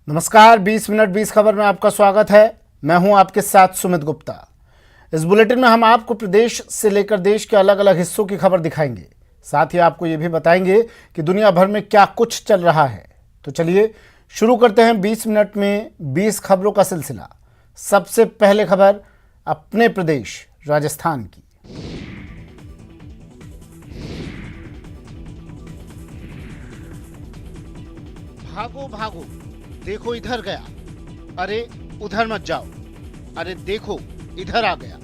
नमस्कार, 20 मिनट 20 खबर में आपका स्वागत है। मैं हूं आपके साथ सुमित गुप्ता। इस बुलेटिन में हम आपको प्रदेश से लेकर देश के अलग अलग हिस्सों की खबर दिखाएंगे। साथ ही आपको ये भी बताएंगे कि दुनिया भर में क्या कुछ चल रहा है। तो चलिए शुरू करते हैं 20 मिनट में 20 खबरों का सिलसिला। सबसे पहले खबर अपने प्रदेश राजस्थान की। भागो भागो, देखो इधर गया, अरे उधर मत जाओ, अरे देखो इधर आ गया।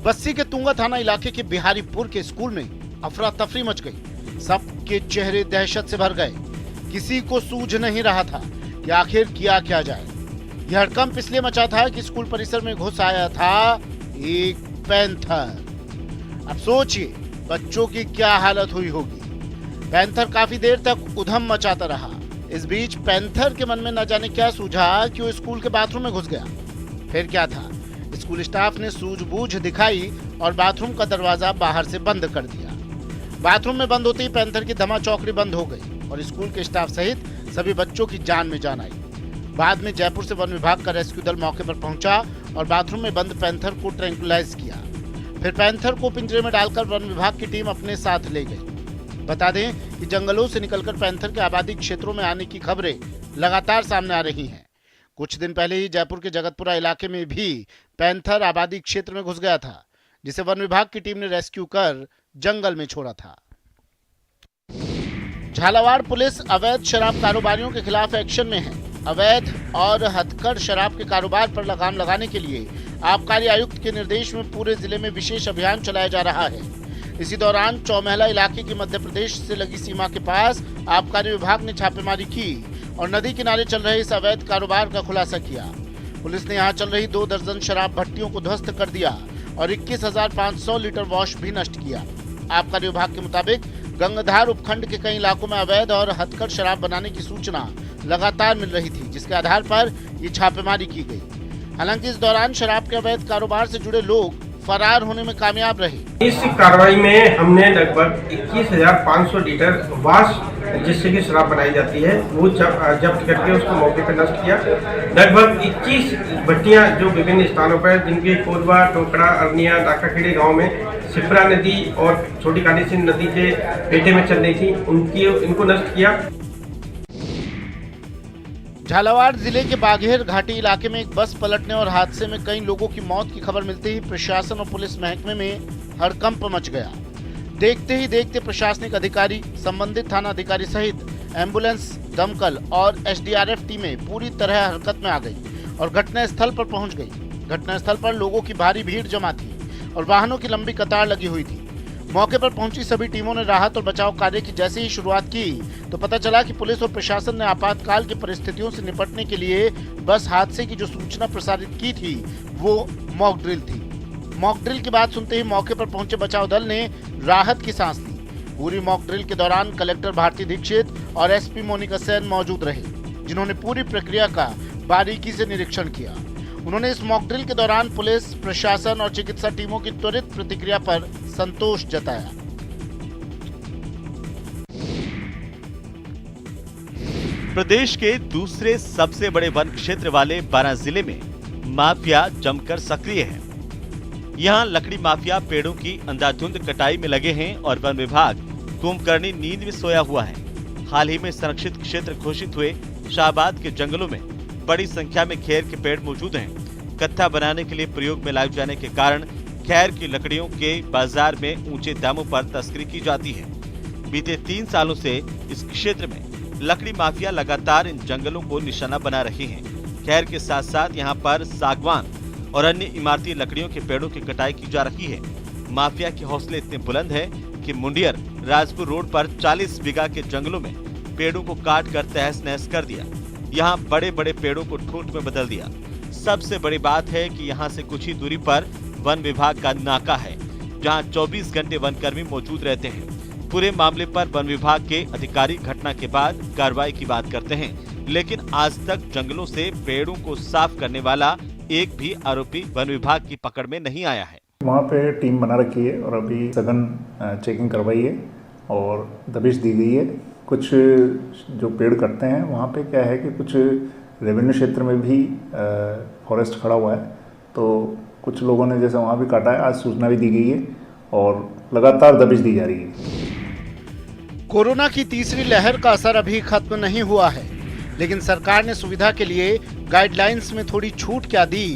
बस्सी के तुंगा थाना इलाके के बिहारीपुर के स्कूल में अफरा तफरी मच गई। सबके चेहरे दहशत से भर गए। किसी को सूझ नहीं रहा था कि आखिर किया क्या जाए। यह हड़कंप इसलिए मचा था कि स्कूल परिसर में घुस आया था एक पैंथर। अब सोचिए बच्चों की क्या हालत हुई होगी। पैंथर काफी देर तक उधम मचाता रहा। इस बीच पैंथर के मन में न जाने क्या सूझा कि वो स्कूल के बाथरूम में घुस गया। फिर क्या था, स्कूल स्टाफ ने सूझबूझ दिखाई और बाथरूम का दरवाजा बाहर से बंद कर दिया। बाथरूम में बंद होते ही पैंथर की धमा चौकड़ी बंद हो गई और स्कूल के स्टाफ सहित सभी बच्चों की जान में जान आई। बाद में जयपुर से वन विभाग का रेस्क्यू दल मौके पर पहुंचा और बाथरूम में बंद पैंथर को ट्रैंकुलाइज किया। फिर पैंथर को पिंजरे में डालकर वन विभाग की टीम अपने साथ ले गई। बता दें कि जंगलों से निकलकर पैंथर के आबादी क्षेत्रों में आने की खबरें लगातार सामने आ रही हैं। कुछ दिन पहले ही जयपुर के जगतपुरा इलाके में भी पैंथर आबादी क्षेत्र में घुस गया था, जिसे वन विभाग की टीम ने रेस्क्यू कर जंगल में छोड़ा था। झालावाड़ पुलिस अवैध शराब कारोबारियों के खिलाफ एक्शन में है। अवैध और हथकढ़ शराब के कारोबार पर लगाम लगाने के लिए आबकारी आयुक्त के निर्देश में पूरे जिले में विशेष अभियान चलाया जा रहा है। इसी दौरान चौमहला इलाके की मध्य प्रदेश से लगी सीमा के पास आबकारी विभाग ने छापेमारी की और नदी किनारे चल रहे इस अवैध कारोबार का खुलासा किया। पुलिस ने यहां चल रही 2 दर्जन शराब भट्टियों को ध्वस्त कर दिया और 21,500 लीटर वॉश भी नष्ट किया। आबकारी विभाग के मुताबिक गंगाधार उपखंड के कई इलाकों में अवैध और हथकढ़ शराब बनाने की सूचना लगातार मिल रही थी, जिसके आधार पर ये छापेमारी की गई। हालांकि इस दौरान शराब के अवैध कारोबार से जुड़े लोग फरार होने में कामयाब रहे। इस कार्रवाई में हमने लगभग 21,500 लीटर वाश जिससे कि शराब बनाई जाती है वो जब्त करके उसको मौके पर नष्ट किया। लगभग 21 भट्टियां जो विभिन्न स्थानों पर, जिनके कोरबा, टोकड़ा, अरनिया, दाकाखेड़े गांव में सिपरा नदी और छोटी काली सिंध नदी के पेटे में चल रही थी, इनको नष्ट किया। झालावाड़ जिले के बाघेर घाटी इलाके में एक बस पलटने और हादसे में कई लोगों की मौत की खबर मिलते ही प्रशासन और पुलिस महकमे में हड़कंप मच गया। देखते ही देखते प्रशासनिक अधिकारी, संबंधित थाना अधिकारी सहित एम्बुलेंस, दमकल और एसडीआरएफ टीमें पूरी तरह हरकत में आ गई और घटनास्थल पर पहुंच गई। घटनास्थल पर लोगों की भारी भीड़ जमा थी और वाहनों की लंबी कतार लगी हुई थी। मौके पर पहुंची सभी टीमों ने राहत और बचाव कार्य की जैसे ही शुरुआत की तो पता चला कि पुलिस और प्रशासन ने आपातकाल की परिस्थितियों से निपटने के लिए बस हादसे की जो सूचना प्रसारित की थी वो मॉक ड्रिल थी। मॉक ड्रिल की बात सुनते ही मौके पर पहुंचे बचाव दल ने राहत की सांस ली। पूरी मॉक ड्रिल के दौरान कलेक्टर भारती दीक्षित और एसपी मोनिका सेन मौजूद रहे, जिन्होंने पूरी प्रक्रिया का बारीकी से निरीक्षण किया। उन्होंने इस मॉक ड्रिल के दौरान पुलिस, प्रशासन और चिकित्सा टीमों की त्वरित प्रतिक्रिया पर संतोष जताया। प्रदेश के दूसरे सबसे बड़े वन क्षेत्र वाले बारां जिले में माफिया जमकर सक्रिय है। यहाँ लकड़ी माफिया पेड़ों की अंधाधुंध कटाई में लगे हैं और वन विभाग कुंभकर्णी नींद में सोया हुआ है। हाल ही में संरक्षित क्षेत्र घोषित हुए शाहबाद के जंगलों में बड़ी संख्या में खैर के पेड़ मौजूद हैं। कत्था बनाने के लिए प्रयोग में लाए जाने के कारण खैर की लकड़ियों के बाजार में ऊंचे दामों पर तस्करी की जाती है। बीते 3 सालों से इस क्षेत्र में लकड़ी माफिया लगातार इन जंगलों को निशाना बना रहे हैं। खैर के साथ साथ यहाँ पर सागवान और अन्य इमारती लकड़ियों के पेड़ों की कटाई की जा रही है। माफिया के हौसले इतने बुलंद है कि मुंडियर राजपुर रोड पर 40 बीघा के जंगलों में पेड़ों को काट कर तहस नहस कर दिया। यहाँ बड़े बड़े पेड़ों को ठूंठ में बदल दिया। सबसे बड़ी बात है कि यहाँ से कुछ ही दूरी पर वन विभाग का नाका है, जहाँ 24 घंटे वनकर्मी मौजूद रहते हैं। पूरे मामले पर वन विभाग के अधिकारी घटना के बाद कार्रवाई की बात करते हैं, लेकिन आज तक जंगलों से पेड़ों को साफ करने वाला एक भी आरोपी वन विभाग की पकड़ में नहीं आया है। वहाँ पे टीम बना रखी है और अभी सघन चेकिंग करवाई है और दबिश दी गई है। कुछ जो पेड़ कटते हैं वहाँ पे क्या है कि कुछ रेवेन्यू क्षेत्र में भी फॉरेस्ट खड़ा हुआ है, तो कुछ लोगों ने जैसे वहाँ भी काटा है, आज सूचना भी दी गई है और लगातार दबिश दी जा रही है। कोरोना की तीसरी लहर का असर अभी खत्म नहीं हुआ है, लेकिन सरकार ने सुविधा के लिए गाइडलाइंस में थोड़ी छूट क्या दी,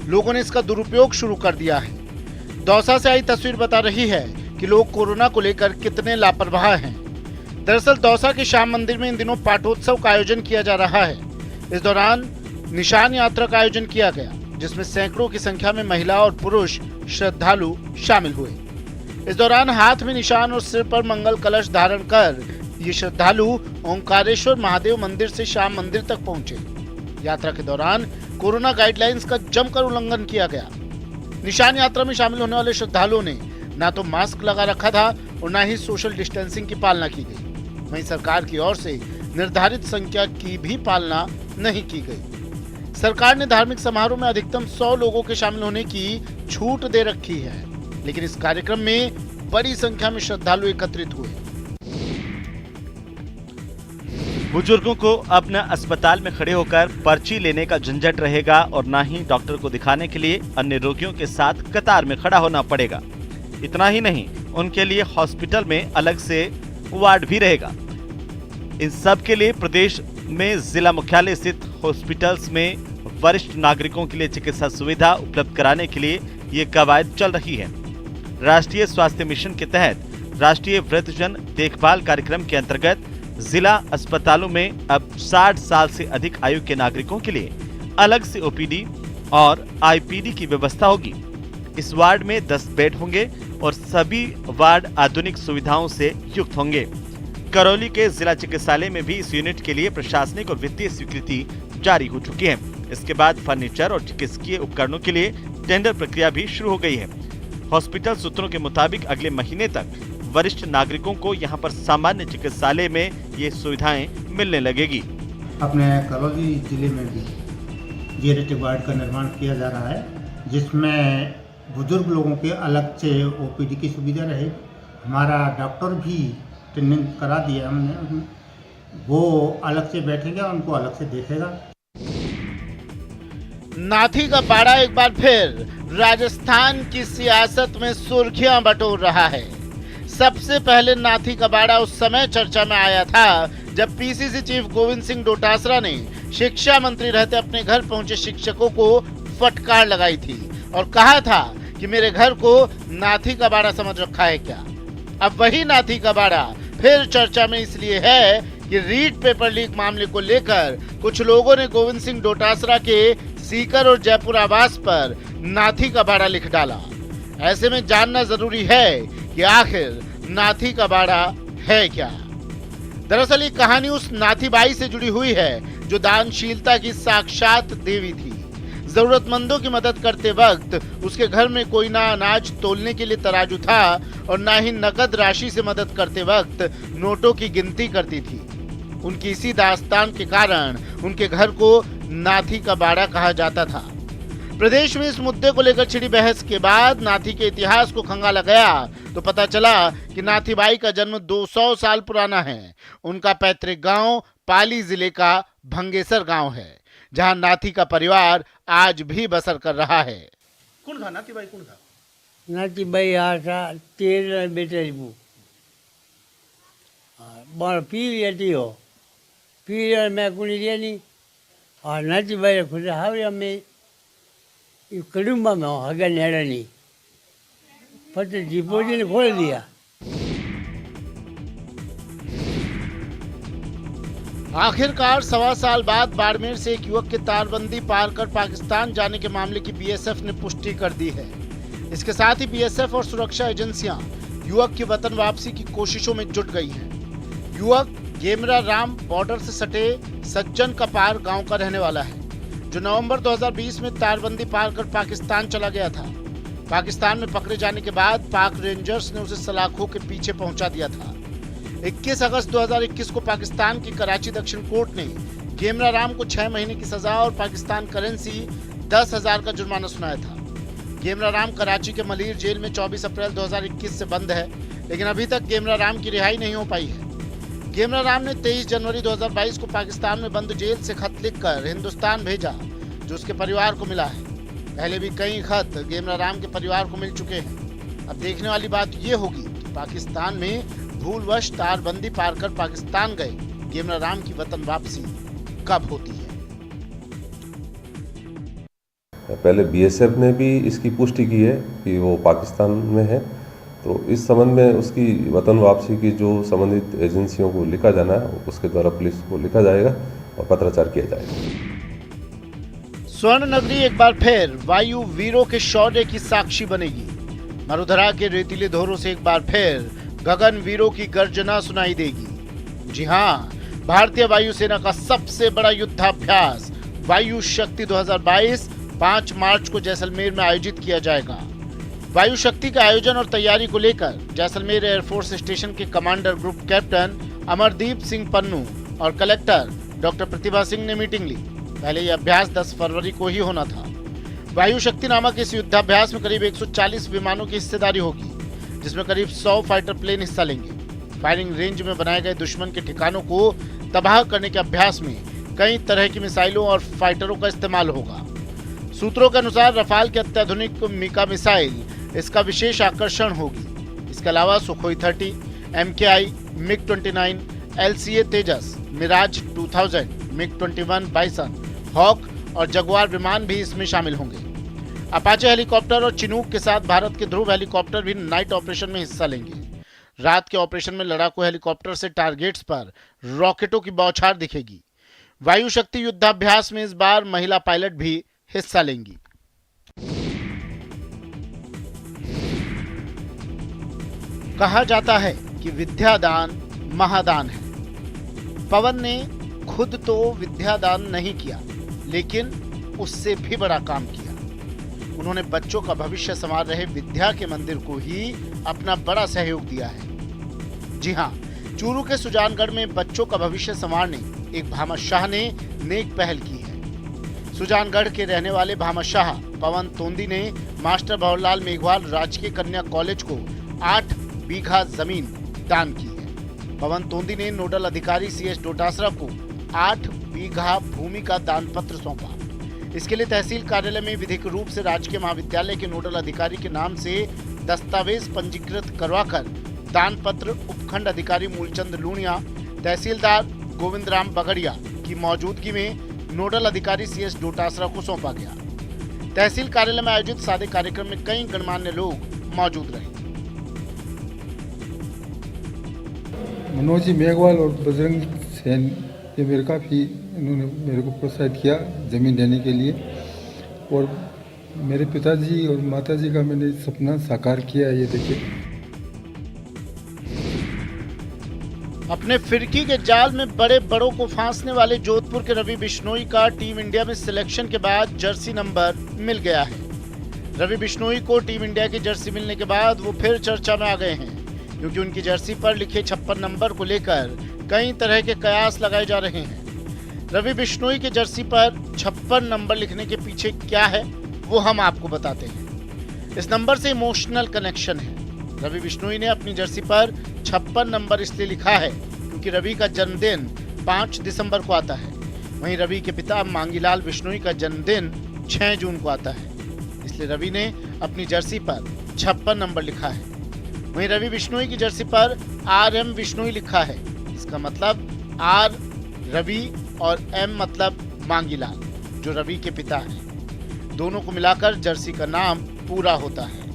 लोगों ने इसका दुरुपयोग शुरू कर दिया है। दौसा से आई तस्वीर बता रही है कि लोग कोरोना को लेकर कितने लापरवाह हैं। दरअसल दौसा के श्याम मंदिर में इन दिनों पाठोत्सव का आयोजन किया जा रहा है। इस दौरान निशान यात्रा का आयोजन किया गया, जिसमें सैकड़ों की संख्या में महिला और पुरुष श्रद्धालु शामिल हुए। इस दौरान हाथ में निशान और सिर पर मंगल कलश धारण कर ये श्रद्धालु ओंकारेश्वर महादेव मंदिर से श्याम मंदिर तक पहुंचे। यात्रा के दौरान कोरोना गाइडलाइंस का जमकर उल्लंघन किया गया। निशान यात्रा में शामिल होने वाले श्रद्धालुओं ने ना तो मास्क लगा रखा था और ना ही सोशल डिस्टेंसिंग की पालना की गई। वहीं सरकार की ओर से निर्धारित संख्या की भी पालना नहीं की गई। सरकार ने धार्मिक समारोह में अधिकतम 100 लोगों के शामिल होने की छूट दे रखी है, लेकिन इस कार्यक्रम में बड़ी संख्या में श्रद्धालु एकत्रित हुए। बुजुर्गों को अपना अस्पताल में खड़े होकर पर्ची लेने का झंझट रहेगा और ना ही डॉक्टर को दिखाने के लिए अन्य रोगियों के साथ कतार में खड़ा होना पड़ेगा। इतना ही नहीं, उनके लिए हॉस्पिटल में अलग से वार्ड भी रहेगा। इन सब के लिए प्रदेश में जिला मुख्यालय स्थित हॉस्पिटल्स में वरिष्ठ नागरिकों के लिए चिकित्सा सुविधा उपलब्ध कराने के लिए ये कवायद चल रही है। राष्ट्रीय स्वास्थ्य मिशन के तहत राष्ट्रीय वृद्धजन देखभाल कार्यक्रम के अंतर्गत जिला अस्पतालों में अब 60 साल से अधिक आयु के नागरिकों के लिए अलग से ओपीडी और आईपीडी की व्यवस्था होगी। इस वार्ड में 10 बेड होंगे और सभी वार्ड आधुनिक सुविधाओं से युक्त होंगे। करौली के जिला चिकित्सालय में भी इस यूनिट के लिए प्रशासनिक और वित्तीय स्वीकृति जारी हो चुकी है। इसके बाद फर्नीचर और चिकित्सकीय उपकरणों के लिए टेंडर प्रक्रिया भी शुरू हो गई है। हॉस्पिटल सूत्रों के मुताबिक अगले महीने तक वरिष्ठ नागरिकों को यहां पर सामान्य चिकित्सालय में ये सुविधाएं मिलने लगेगी। अपने करौली जिले में भी जेरेटिक वार्ड का निर्माण किया जा रहा है, जिसमें बुजुर्ग लोगों के अलग से ओपीडी की सुविधा रहेगी। हमारा डॉक्टर भी ट्रेनिंग करा दिया हमने, वो अलग से बैठेगा, उनको अलग से देखेगा। नाथी का बाड़ा एक बार फिर राजस्थान की सियासत में सुर्खियां बटोर रहा है। सबसे पहले नाथी का बाड़ा उस समय चर्चा में आया था जब पीसीसी चीफ गोविंद सिंह डोटासरा ने शिक्षा मंत्री रहते अपने घर पहुंचे शिक्षकों को फटकार लगाई थी और कहा था कि मेरे घर को नाथी का बाड़ा समझ रखा है क्या। अब वही नाथी का बाड़ा फिर चर्चा में इसलिए है कि रीट पेपर लीक मामले को लेकर कुछ लोगों ने गोविंद सिंह डोटासरा के सीकर और जयपुर आवास पर नाथी का बाड़ा लिख डाला। ऐसे में जानना जरूरी है कि आखिर नाथी का बाड़ा है क्या। दरअसल ये कहानी उस नाथी बाई से जुड़ी हुई है जो दानशीलता की साक्षात देवी थी। जरूरतमंदों की मदद करते वक्त उसके घर में कोई ना अनाज तोलने के लिए तराजू था और ना ही नकद राशि से मदद करते वक्त नोटों की गिनती करती थी। उनकी इसी दास्तान के कारण उनके घर को नाथी का बाड़ा कहा जाता था। प्रदेश में इस मुद्दे को लेकर छिड़ी बहस के बाद नाथी के इतिहास को खंगाला गया तो पता चला कि नाथी बाई का जन्म 200 साल पुराना है। उनका पैतृक गांव पाली जिले का भंगेसर गांव है, जहां नाथी का परिवार आज भी बसर कर रहा है। कौन था नाथी बाई? कौन था नाथी बाई? आशा 13 बेटा बड़ पी लेती हो, पी मैं कुणी लेनी और नाथी बाई खुद हावे अमे कुटुंबा में हगा नेड़नी पति डिपोजिट खोल दिया। आखिरकार 1.25 साल बाद बाड़मेर से एक युवक के तारबंदी पार कर पाकिस्तान जाने के मामले की बीएसएफ ने पुष्टि कर दी है। इसके साथ ही बीएसएफ और सुरक्षा एजेंसियां युवक की वतन वापसी की कोशिशों में जुट गई हैं। युवक गेमरा राम बॉर्डर से सटे सज्जन कपार गांव का रहने वाला है, जो नवंबर 2020 में तारबंदी पार कर पाकिस्तान चला गया था। पाकिस्तान में पकड़े जाने के बाद पाक रेंजर्स ने उसे सलाखों के पीछे पहुंचा दिया था। 21 अगस्त 2021 को पाकिस्तान की कराची दक्षिण कोर्ट ने गेमरा राम को 6 महीने की सजा और पाकिस्तान करेंसी 10,000 का जुर्माना सुनाया था। गेमरा राम कराची के मलीर जेल में 24 अप्रैल 2021 से बंद है, लेकिन अभी तक गेमरा राम की रिहाई नहीं हो पाई है। गेमरा राम ने 23 जनवरी 2022 को पाकिस्तान में बंद जेल से खत लिखकर हिंदुस्तान भेजा, जो उसके परिवार को मिला है। पहले भी कई खत गेमरा राम के परिवार को मिल चुके हैं। अब देखने वाली बात यह होगी कि पाकिस्तान में भूलवश तारबंदी पार कर पाकिस्तान गए गेमरा राम की वतन वापसी कब होती है। पहले बीएसएफ ने भी इसकी पुष्टि की है कि वो पाकिस्तान में है, तो इस संबंध में उसकी वतन वापसी की जो संबंधित एजेंसियों को लिखा जाना है उसके द्वारा पुलिस को लिखा जाएगा और पत्राचार किया जाएगा। स्वर्ण नगरी एक बार फिर वायु वीरों के शौर्य की साक्षी बनेगी। मरुधरा के रेतीले धोरों से एक बार फिर गगन वीरों की गर्जना सुनाई देगी। जी हाँ, भारतीय वायुसेना का सबसे बड़ा युद्धाभ्यास वायु शक्ति 2022 5 मार्च को जैसलमेर में आयोजित किया जाएगा। वायु शक्ति के आयोजन और तैयारी को लेकर जैसलमेर एयरफोर्स स्टेशन के commander group captain Amardeep Singh Pannu और कलेक्टर डॉक्टर प्रतिभा सिंह ने मीटिंग ली। पहले यह अभ्यास 10 फरवरी को ही होना था। वायु शक्ति नामक इस युद्धाभ्यास में करीब 140 विमानों की हिस्सेदारी होगी, जिसमें करीब 100 फाइटर प्लेन हिस्सा लेंगे। फायरिंग रेंज में बनाए गए दुश्मन के ठिकानों को तबाह करने के अभ्यास में कई तरह की मिसाइलों और फाइटरों का इस्तेमाल होगा। सूत्रों के अनुसार रफाल के अत्याधुनिक मिका मिसाइल इसका विशेष आकर्षण होगी। इसके अलावा सुखोई 30, MKI, MiG-29, LCA तेजस, मिराज 2000, MiG-21 बाइसन, हॉक और जगुआर विमान भी इसमें शामिल होंगे। अपाचे हेलीकॉप्टर और चिनूक के साथ भारत के ध्रुव हेलीकॉप्टर भी नाइट ऑपरेशन में हिस्सा लेंगे। रात के ऑपरेशन में लड़ाकू हेलीकॉप्टर से टारगेट्स पर रॉकेटों की बौछार दिखेगी। वायु शक्ति युद्धाभ्यास में इस बार महिला पायलट भी हिस्सा लेंगी। कहा जाता है कि विद्यादान महादान है। पवन ने खुद तो विद्यादान नहीं किया, लेकिन उससे भी बड़ा काम किया। उन्होंने बच्चों का भविष्य संवार रहे विद्या के मंदिर को ही अपना बड़ा सहयोग दिया है। जी हाँ, चूरू के सुजानगढ़ में बच्चों का भविष्य संवारने एक भामा शाह ने नेक पहल की है। सुजानगढ़ के रहने वाले भामा शाह पवन तोंदी ने मास्टर भंवरलाल मेघवाल राजकीय कन्या कॉलेज को 8 बीघा जमीन दान की है। पवन तोंदी ने नोडल अधिकारी CS डोटासरा को 8 बीघा भूमि का दान पत्र सौंपा। इसके लिए तहसील कार्यालय में विधिक रूप से राजकीय महाविद्यालय के नोडल अधिकारी के नाम से दस्तावेज पंजीकृत करवाकर दान पत्र उपखंड अधिकारी मूलचंद लूनिया, तहसीलदार गोविंद राम बगड़िया की मौजूदगी में नोडल अधिकारी CS डोटासरा को सौंपा गया। तहसील कार्यालय में आयोजित सादे कार्यक्रम में कई गणमान्य लोग मौजूद रहे। मनोज जी मेघवाल और बजरंग सेन ये मेरे काफ़ी इन्होंने मेरे को प्रोत्साहित किया ज़मीन देने के लिए, और मेरे पिताजी और माताजी का मैंने सपना साकार किया। ये देखिए, अपने फिरकी के जाल में बड़े बड़ों को फांसने वाले जोधपुर के रवि बिश्नोई का टीम इंडिया में सिलेक्शन के बाद जर्सी नंबर मिल गया है। रवि बिश्नोई को टीम इंडिया की जर्सी मिलने के बाद वो फिर चर्चा में आ गए हैं, क्योंकि उनकी जर्सी पर लिखे 56 नंबर को लेकर कई तरह के कयास लगाए जा रहे हैं। रवि बिश्नोई के जर्सी पर 56 नंबर लिखने के पीछे क्या है वो हम आपको बताते हैं। इस नंबर से इमोशनल कनेक्शन है। रवि बिश्नोई ने अपनी जर्सी पर 56 नंबर इसलिए लिखा है क्योंकि रवि का जन्मदिन 5 दिसंबर को आता है। वहीं रवि के पिता मांगीलाल बिश्नोई का जन्मदिन 6 जून को आता है, इसलिए रवि ने अपनी जर्सी पर 56 नंबर लिखा है। वहीं रवि बिश्नोई की जर्सी पर RM बिश्नोई लिखा है। इसका मतलब R रवि और M मतलब मांगीलाल, जो रवि के पिता हैं। दोनों को मिलाकर जर्सी का नाम पूरा होता है।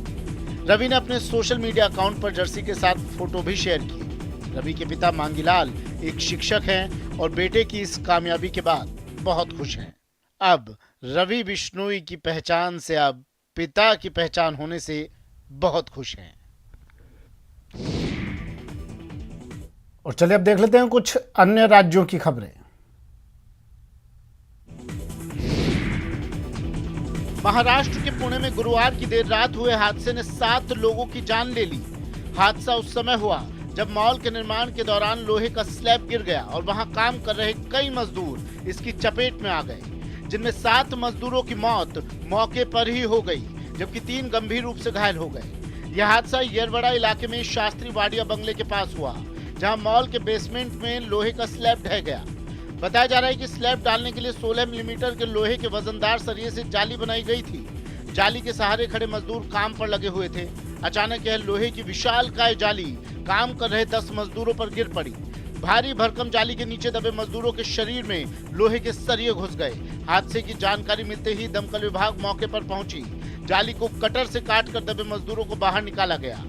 रवि ने अपने सोशल मीडिया अकाउंट पर जर्सी के साथ फोटो भी शेयर की। रवि के पिता मांगीलाल एक शिक्षक हैं और बेटे की इस कामयाबी के बाद बहुत खुश हैं। अब रवि बिश्नोई की पहचान से अब पिता की पहचान होने से बहुत खुश हैं। और चलिए अब देख लेते हैं कुछ अन्य राज्यों की खबरें। महाराष्ट्र के पुणे में गुरुवार की देर रात हुए हादसे ने 7 लोगों की जान ले ली। हादसा उस समय हुआ जब मॉल के निर्माण के दौरान लोहे का स्लैब गिर गया और वहां काम कर रहे कई मजदूर इसकी चपेट में आ गए, जिनमें 7 मजदूरों की मौत मौके पर ही हो गई, जबकि 3 गंभीर रूप से घायल हो गए। यह हादसा येरवड़ा इलाके में शास्त्री वाडिया बंगले के पास हुआ। जहां मॉल के बेसमेंट में लोहे का स्लैब ढह गया। बताया जा रहा है कि स्लैब डालने के लिए 16 मिलीमीटर के लोहे के वजनदार सरिये से जाली बनाई गई थी। जाली के सहारे खड़े मजदूर काम पर लगे हुए थे। अचानक यह लोहे की विशालकाय जाली काम कर रहे 10 मजदूरों पर गिर पड़ी। भारी भरकम जाली के नीचे दबे मजदूरों के शरीर में लोहे के सरिये घुस गए। हादसे की जानकारी मिलते ही दमकल विभाग मौके पर पहुंची। जाली को कटर से काटकर दबे मजदूरों को बाहर निकाला गया।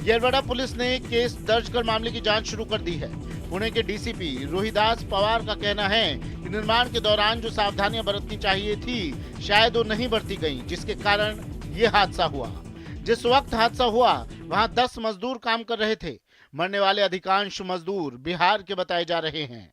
येरवडा पुलिस ने केस दर्ज कर मामले की जांच शुरू कर दी है। पुणे के डीसीपी रोहिदास पवार का कहना है कि निर्माण के दौरान जो सावधानियां बरतनी चाहिए थी शायद वो नहीं बरती गई, जिसके कारण ये हादसा हुआ। जिस वक्त हादसा हुआ वहां 10 मजदूर काम कर रहे थे। मरने वाले अधिकांश मजदूर बिहार के बताए जा रहे हैं।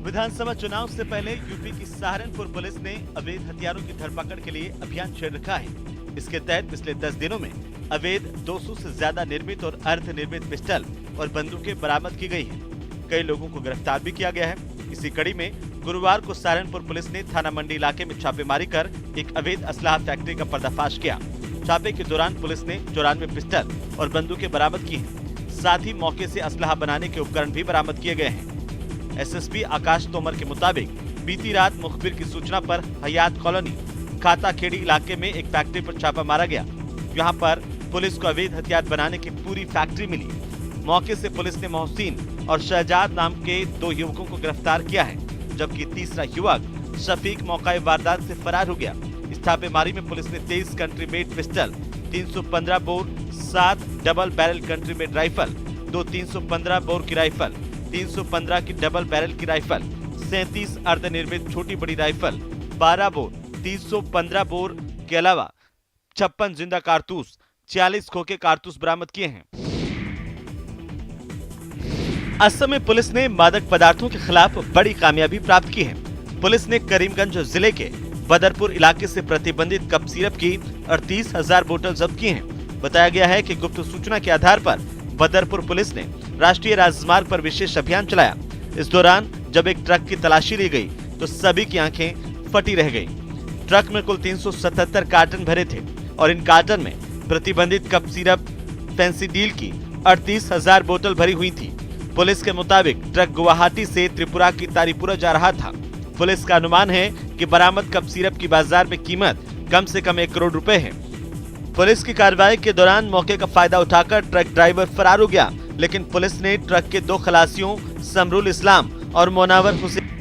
विधानसभा चुनाव से पहले यूपी की सहारनपुर पुलिस ने अवैध हथियारों की धरपकड़ के लिए अभियान छेड़ रखा है। इसके तहत पिछले 10 दिनों में अवैध 200 से ज्यादा निर्मित और अर्धनिर्मित पिस्टल और बंदूकें बरामद की गई हैं। कई लोगों को गिरफ्तार भी किया गया है। इसी कड़ी में गुरुवार को सहारनपुर पुलिस ने थाना मंडी इलाके में छापेमारी कर एक अवैध असलाह फैक्ट्री का पर्दाफाश किया। छापे के दौरान पुलिस ने 94 पिस्टल और बंदूकें बरामद की हैं। साथ ही मौके से असलाह बनाने के उपकरण भी बरामद किए गए हैं। एसएसपी आकाश तोमर के मुताबिक बीती रात मुखबिर की सूचना पर हयात कॉलोनी खाताखेड़ी इलाके में एक फैक्ट्री पर छापा मारा गया। यहाँ पर पुलिस को अवैध हथियार बनाने की पूरी फैक्ट्री मिली। मौके से पुलिस ने मोहसिन और शहजाद नाम के 2 युवकों को गिरफ्तार किया है, जबकि तीसरा युवक शफीक मौका वारदात से फरार हो गया। इस छापेमारी में पुलिस ने 23 country made pistol, 315 bore, 7 double barrel country made rifle, 2 315 bore की राइफल, 315 की डबल बैरल की राइफल, 37 अर्धनिर्मित छोटी बड़ी राइफल, 12 बोर 315 बोर के अलावा 56 जिंदा कारतूस, 46 खोखे कारतूस बरामद किए हैं। असम में पुलिस ने मादक पदार्थों के खिलाफ बड़ी कामयाबी प्राप्त की है। पुलिस ने करीमगंज जिले के बदरपुर इलाके से प्रतिबंधित कप सिरप की 38,000 बोतल जब्त की हैं। बताया गया है कि गुप्त सूचना के आधार पर बदरपुर पुलिस ने राष्ट्रीय राजमार्ग पर विशेष अभियान चलाया। इस दौरान जब एक ट्रक की तलाशी ली गई तो सभी की आंखें फटी रह गईं। ट्रक में कुल 377 कार्टन भरे थे और इन कार्टन में प्रतिबंधित कप सिरप फेंसिडिल की 38,000 बोतल भरी हुई थी। पुलिस के मुताबिक ट्रक गुवाहाटी से त्रिपुरा की तारीपुरा जा रहा था। पुलिस का अनुमान है कि बरामद कप सिरप की बाजार में कीमत कम से कम 1 करोड़ रुपए है। पुलिस की कार्रवाई के दौरान मौके का फायदा उठाकर ट्रक ड्राइवर फरार हो गया, लेकिन पुलिस ने ट्रक के 2 खलासियों समरुल इस्लाम और मोनावर हुसैन।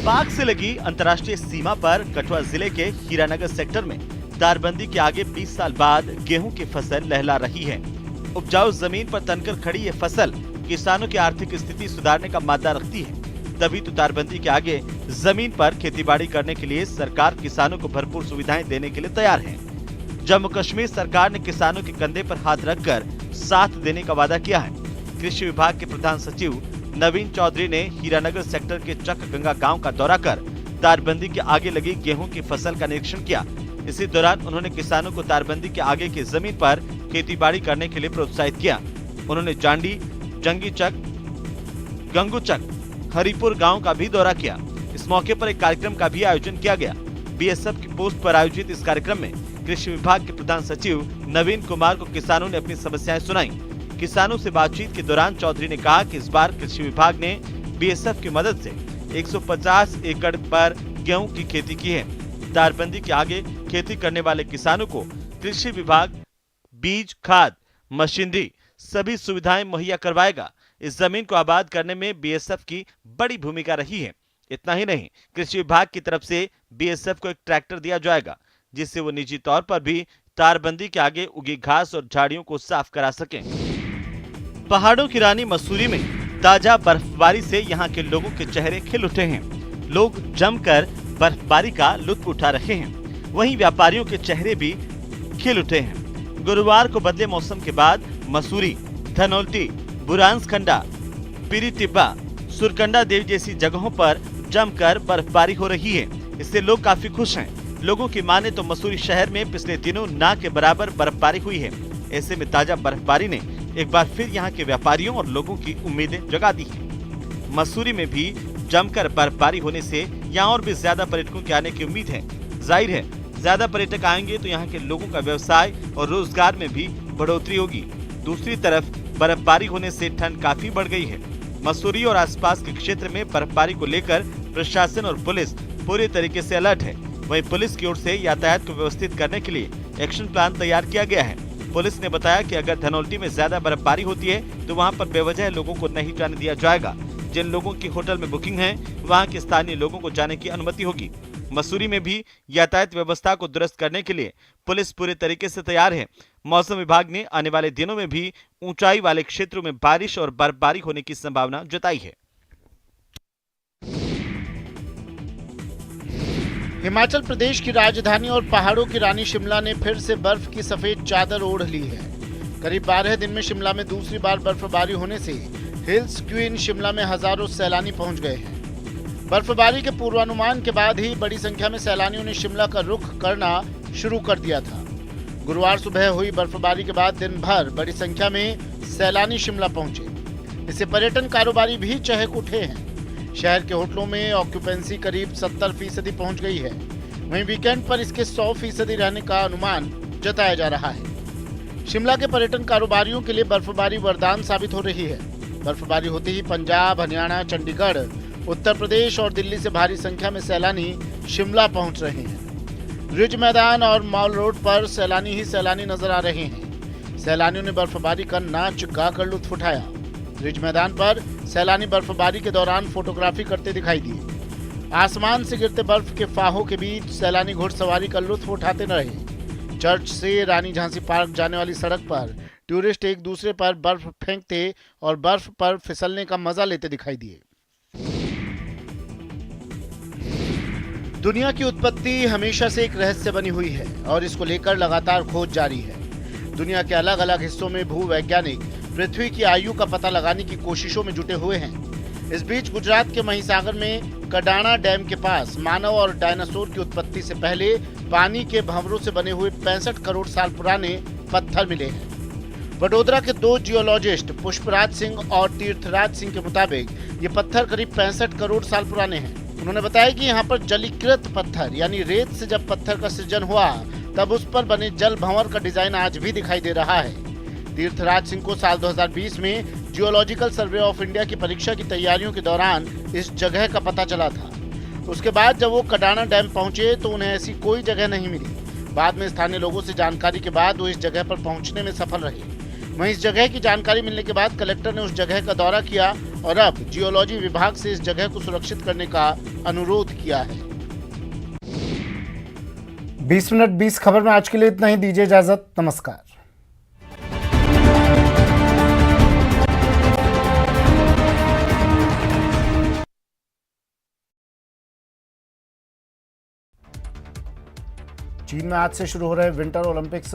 पाक से लगी अंतर्राष्ट्रीय सीमा पर कठुआ जिले के हीरानगर सेक्टर में तारबंदी के आगे 20 साल बाद गेहूं की फसल लहला रही है। उपजाऊ जमीन पर तनकर खड़ी ये फसल किसानों की आर्थिक स्थिति सुधारने का मादा रखती है। तभी तो तारबंदी के आगे जमीन पर खेतीबाड़ी करने के लिए सरकार किसानों को भरपूर सुविधाएं देने के लिए तैयार है। जम्मू कश्मीर सरकार ने किसानों के कंधे पर हाथ रखकर साथ देने का वादा किया है। कृषि विभाग के प्रधान सचिव नवीन चौधरी ने हीरानगर सेक्टर के चक गंगा गाँव का दौरा कर तारबंदी के आगे लगी गेहूँ की फसल का निरीक्षण किया। इसी दौरान उन्होंने किसानों को तारबंदी के आगे की जमीन पर खेतीबाड़ी करने के लिए प्रोत्साहित किया। उन्होंने जांडी, जंगीचक, गंगूचक, हरिपुर गांव का भी दौरा किया। इस मौके पर एक कार्यक्रम का भी आयोजन किया गया। बीएसएफ की पोस्ट पर आयोजित इस कार्यक्रम में कृषि विभाग के प्रधान सचिव नवीन कुमार को किसानों ने अपनी समस्याएं सुनाई। किसानों से बातचीत के दौरान चौधरी ने कहा कि इस बार कृषि विभाग ने बीएसएफ की मदद से 150 एकड़ पर गेहूं की खेती की है। तारबंदी के आगे खेती करने वाले किसानों को कृषि विभाग बीज, खाद, मशीनरी सभी सुविधाएं मुहैया करवाएगा। इस जमीन को आबाद करने में बीएसएफ की बड़ी भूमिका रही है। इतना ही नहीं, कृषि विभाग की तरफ से बीएसएफ को एक ट्रैक्टर दिया जाएगा, जिससे वो निजी तौर पर भी तारबंदी के आगे उगी घास और झाड़ियों को साफ करा सकें। पहाड़ों की रानी मसूरी में ताजा बर्फबारी से यहाँ के लोगों के चेहरे खिल उठे हैं। लोग जमकर बर्फबारी का लुत्फ उठा रहे हैं। वहीं व्यापारियों के चेहरे भी खिल उठे हैं। गुरुवार को बदले मौसम के बाद मसूरी, धनौल्टी, बुरांसखंडा, पीरीटिब्बा, सुरकंडा देव जैसी जगहों पर जमकर बर्फबारी हो रही है। इससे लोग काफी खुश हैं। लोगों की माने तो मसूरी शहर में पिछले दिनों ना के बराबर बर्फबारी हुई है। ऐसे में ताजा बर्फबारी ने एक बार फिर यहाँ के व्यापारियों और लोगों की उम्मीदें जगा दी है। मसूरी में भी जमकर बर्फबारी होने से यहाँ और भी ज्यादा पर्यटकों के आने की उम्मीद है। जाहिर है ज्यादा पर्यटक आएंगे तो यहाँ के लोगों का व्यवसाय और रोजगार में भी बढ़ोतरी होगी। दूसरी तरफ बर्फबारी होने से ठंड काफी बढ़ गई है। मसूरी और आसपास के क्षेत्र में बर्फबारी को लेकर प्रशासन और पुलिस पूरी तरीके से अलर्ट है। वहीं पुलिस की ओर से यातायात को व्यवस्थित करने के लिए एक्शन प्लान तैयार किया गया है। पुलिस ने बताया कि अगर धनौल्टी में ज्यादा बर्फबारी होती है तो वहां पर बेवजह लोगों को नहीं जाने दिया जाएगा। जिन लोगों की होटल में बुकिंग है वहां के स्थानीय लोगों को जाने की अनुमति होगी। मसूरी में भी यातायात व्यवस्था को दुरुस्त करने के लिए पुलिस पूरे तरीके से तैयार है। मौसम विभाग ने आने वाले दिनों में भी ऊंचाई वाले क्षेत्रों में बारिश और बर्फबारी होने की संभावना जताई है। हिमाचल प्रदेश की राजधानी और पहाड़ों की रानी शिमला ने फिर से बर्फ की सफेद चादर ओढ़ ली है। करीब 12 दिन में शिमला में दूसरी बार बर्फबारी होने से हिल्स क्वीन शिमला में हजारों सैलानी पहुंच गए हैं। बर्फबारी के पूर्वानुमान के बाद ही बड़ी संख्या में सैलानियों ने शिमला का रुख करना शुरू कर दिया था। गुरुवार सुबह हुई बर्फबारी के बाद दिन भर बड़ी संख्या में सैलानी शिमला पहुंचे। इससे पर्यटन कारोबारी भी चहक उठे हैं। शहर के होटलों में ऑक्यूपेंसी करीब 70% पहुंच गई है। वहीं वीकेंड पर इसके 100% रहने का अनुमान जताया जा रहा है। शिमला के पर्यटन कारोबारियों के लिए बर्फबारी वरदान साबित हो रही है। बर्फबारी होते ही पंजाब, हरियाणा, चंडीगढ़, उत्तर प्रदेश और दिल्ली से भारी संख्या में सैलानी शिमला पहुंच रहे हैं। रिज मैदान और मॉल रोड पर सैलानी ही सैलानी नजर आ रहे हैं। सैलानियों ने बर्फबारी का नाच गाकर लुत्फ उठाया। रिज मैदान पर सैलानी बर्फबारी के दौरान फोटोग्राफी करते दिखाई दिए। आसमान से गिरते बर्फ के फाहों के बीच सैलानी घुड़सवारी का लुत्फ उठाते रहे। चर्च से रानी झांसी पार्क जाने वाली सड़क पर टूरिस्ट एक दूसरे पर बर्फ फेंकते और बर्फ पर फिसलने का मजा लेते दिखाई दिए। दुनिया की उत्पत्ति हमेशा से एक रहस्य बनी हुई है और इसको लेकर लगातार खोज जारी है। दुनिया के अलग अलग हिस्सों में भूवैज्ञानिक पृथ्वी की आयु का पता लगाने की कोशिशों में जुटे हुए हैं। इस बीच गुजरात के महिसागर में कडाणा डैम के पास मानव और डायनासोर की उत्पत्ति से पहले पानी के भंवरों से बने हुए 65 करोड़ साल पुराने पत्थर मिले हैं। वडोदरा के 2 जियोलॉजिस्ट पुष्पराज सिंह और तीर्थराज सिंह के मुताबिक ये पत्थर करीब 65 करोड़ साल पुराने हैं। उन्होंने बताया कि यहाँ पर जलीकृत पत्थर यानी रेत से जब पत्थर का सृजन हुआ तब उस पर बने जल भंवर का डिजाइन आज भी दिखाई दे रहा है। तीर्थराज सिंह को साल 2020 में जियोलॉजिकल सर्वे ऑफ इंडिया की परीक्षा की तैयारियों के दौरान इस जगह का पता चला था। उसके बाद जब वो कडाणा डैम पहुंचे तो उन्हें ऐसी कोई जगह नहीं मिली। बाद में स्थानीय लोगों से जानकारी के बाद वो इस जगह पर पहुंचने में सफल रहे। वहीं इस जगह की जानकारी मिलने के बाद कलेक्टर ने उस जगह का दौरा किया और अब जियोलॉजी विभाग से इस जगह को सुरक्षित करने का अनुरोध किया है। 20 मिनट 20 खबर में आज के लिए इतना ही। दीजिए इजाजत। नमस्कार। चीन में आज से शुरू हो रहे विंटर ओलंपिक्स